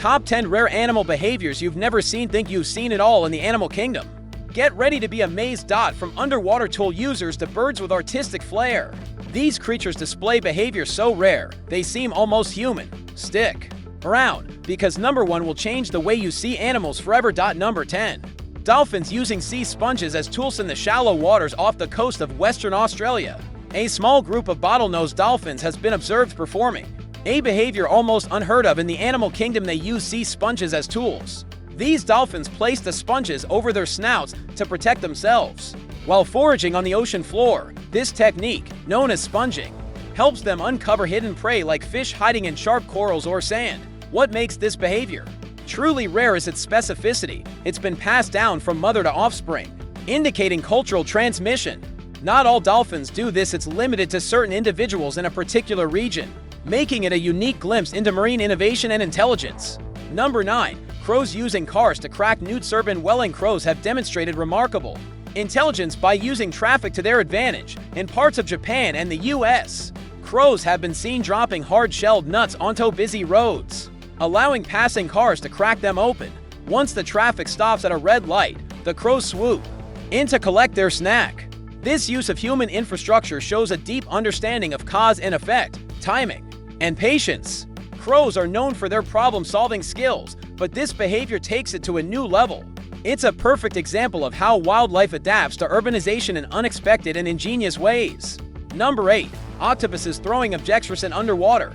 Top 10 rare animal behaviors you've never seen. Think you've seen it all in the animal kingdom. Get ready to be amazed. From underwater tool users to birds with artistic flair, these creatures display behavior so rare, they seem almost human. Stick around, because number 1 will change the way you see animals forever. Number 10. Dolphins using sea sponges as tools in the shallow waters off the coast of Western Australia. A small group of bottlenose dolphins has been observed performing a behavior almost unheard of in the animal kingdom. They use sea sponges as tools. These dolphins place the sponges over their snouts to protect themselves while foraging on the ocean floor. This technique, known as sponging, helps them uncover hidden prey like fish hiding in sharp corals or sand. What makes this behavior truly rare is its specificity. It's been passed down from mother to offspring, indicating cultural transmission. Not all dolphins do this. It's limited to certain individuals in a particular region, making it a unique glimpse into marine innovation and intelligence. Number 9. Crows using cars to crack newts. Urban dwelling crows have demonstrated remarkable intelligence by using traffic to their advantage. In parts of Japan and the US, crows have been seen dropping hard-shelled nuts onto busy roads, allowing passing cars to crack them open. Once the traffic stops at a red light, the crows swoop in to collect their snack. This use of human infrastructure shows a deep understanding of cause and effect, timing, and patience. Crows are known for their problem-solving skills, but this behavior takes it to a new level. It's a perfect example of how wildlife adapts to urbanization in unexpected and ingenious ways. Number 8. Octopuses throwing objects in underwater.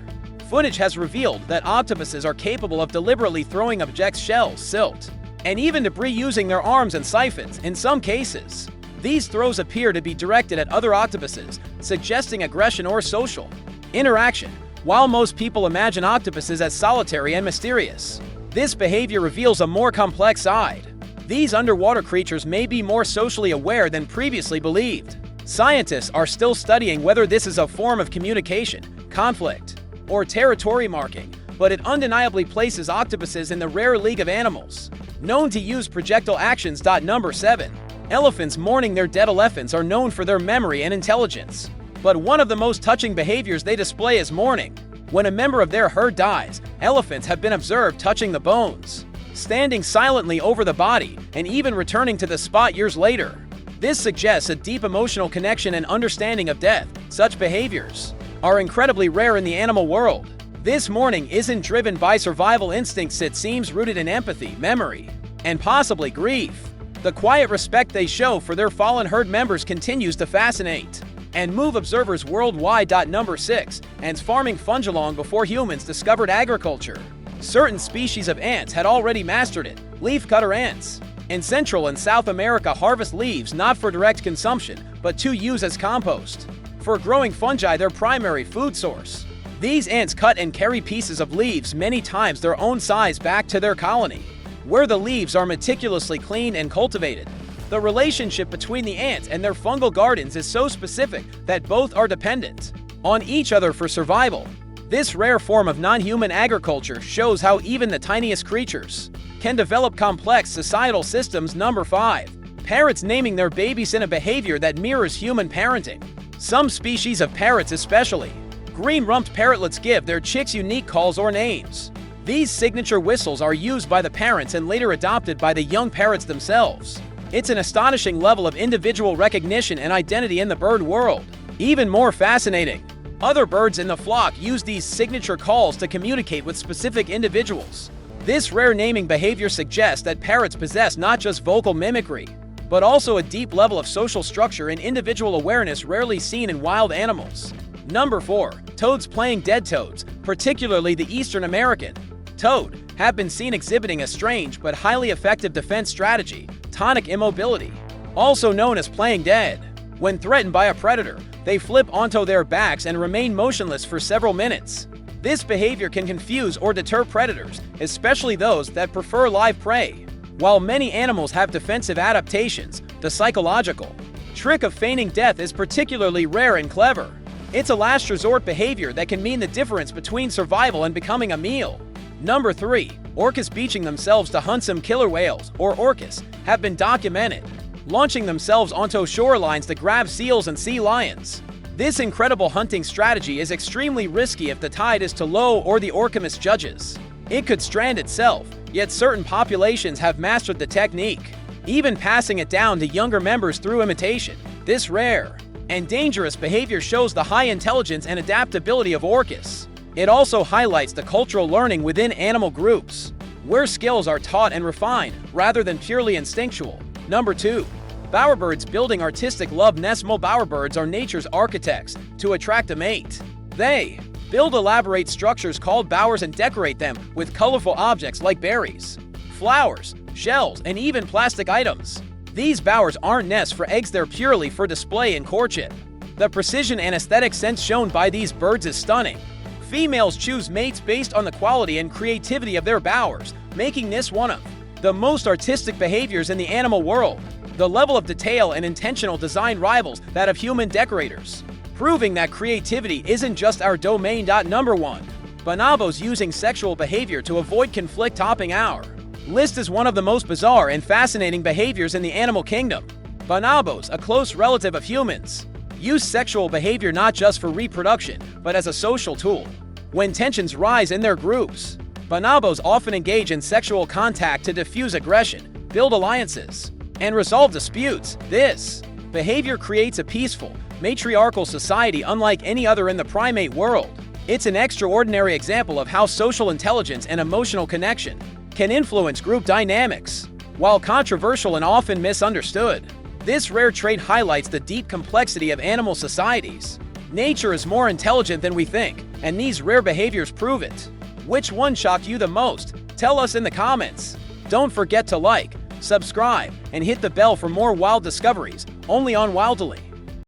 Footage has revealed that octopuses are capable of deliberately throwing objects, shells, silt, and even debris using their arms and siphons. In some cases, these throws appear to be directed at other octopuses, suggesting aggression or social interaction. While most people imagine octopuses as solitary and mysterious, this behavior reveals a more complex side. These underwater creatures may be more socially aware than previously believed. Scientists are still studying whether this is a form of communication, conflict, or territory marking, but it undeniably places octopuses in the rare league of animals known to use projectile actions. Number 7. Elephants mourning their dead. Elephants are known for their memory and intelligence, but one of the most touching behaviors they display is mourning. When a member of their herd dies, elephants have been observed touching the bones, standing silently over the body, and even returning to the spot years later. This suggests a deep emotional connection and understanding of death. Such behaviors are incredibly rare in the animal world. This mourning isn't driven by survival instincts. It seems rooted in empathy, memory, and possibly grief. The quiet respect they show for their fallen herd members continues to fascinate and move observers worldwide. Number 6. Ants farming. Fungalong. Before humans discovered agriculture, certain species of ants had already mastered it. Leafcutter ants in Central and South America harvest leaves not for direct consumption, but to use as compost for growing fungi, their primary food source. These ants cut and carry pieces of leaves, many times their own size, back to their colony, where the leaves are meticulously cleaned and cultivated. The relationship between the ants and their fungal gardens is so specific that both are dependent on each other for survival. This rare form of non-human agriculture shows how even the tiniest creatures can develop complex societal systems. Number 5. Parrots naming their babies in a behavior that mirrors human parenting. Some species of parrots, especially green-rumped parrotlets, give their chicks unique calls or names. These signature whistles are used by the parents and later adopted by the young parrots themselves. It's an astonishing level of individual recognition and identity in the bird world. Even more fascinating, other birds in the flock use these signature calls to communicate with specific individuals. This rare naming behavior suggests that parrots possess not just vocal mimicry, but also a deep level of social structure and individual awareness rarely seen in wild animals. Number 4. Toads playing dead. Toads, particularly the Eastern American toad, have been seen exhibiting a strange but highly effective defense strategy, tonic immobility, also known as playing dead. When threatened by a predator, they flip onto their backs and remain motionless for several minutes. This behavior can confuse or deter predators, especially those that prefer live prey. While many animals have defensive adaptations, the psychological trick of feigning death is particularly rare and clever. It's a last resort behavior that can mean the difference between survival and becoming a meal. Number 3. Orcas beaching themselves to hunt. Some killer whales, or orcas, have been documented launching themselves onto shorelines to grab seals and sea lions. This incredible hunting strategy is extremely risky if the tide is too low or the orca misjudges It could strand itself, yet certain populations have mastered the technique, even passing it down to younger members through imitation. This rare and dangerous behavior shows the high intelligence and adaptability of orcas. It also highlights the cultural learning within animal groups, where skills are taught and refined rather than purely instinctual. Number 2. Bowerbirds building artistic love nests. Bowerbirds are nature's architects to attract a mate. They build elaborate structures called bowers and decorate them with colorful objects like berries, flowers, shells, and even plastic items. These bowers aren't nests for eggs, they're purely for display and courtship. The precision and aesthetic sense shown by these birds is stunning. Females choose mates based on the quality and creativity of their bowers, making this one of the most artistic behaviors in the animal world. The level of detail and intentional design rivals that of human decorators, proving that creativity isn't just our domain. Number 1. Bonobos using sexual behavior to avoid conflict. Topping our list is one of the most bizarre and fascinating behaviors in the animal kingdom. Bonobos, a close relative of humans, use sexual behavior not just for reproduction, but as a social tool. When tensions rise in their groups, bonobos often engage in sexual contact to diffuse aggression, build alliances, and resolve disputes. This behavior creates a peaceful, matriarchal society unlike any other in the primate world. It's an extraordinary example of how social intelligence and emotional connection can influence group dynamics. While controversial and often misunderstood, this rare trait highlights the deep complexity of animal societies. Nature is more intelligent than we think, and these rare behaviors prove it. Which one shocked you the most? Tell us in the comments. Don't forget to like, subscribe, and hit the bell for more wild discoveries, only on WildTaly.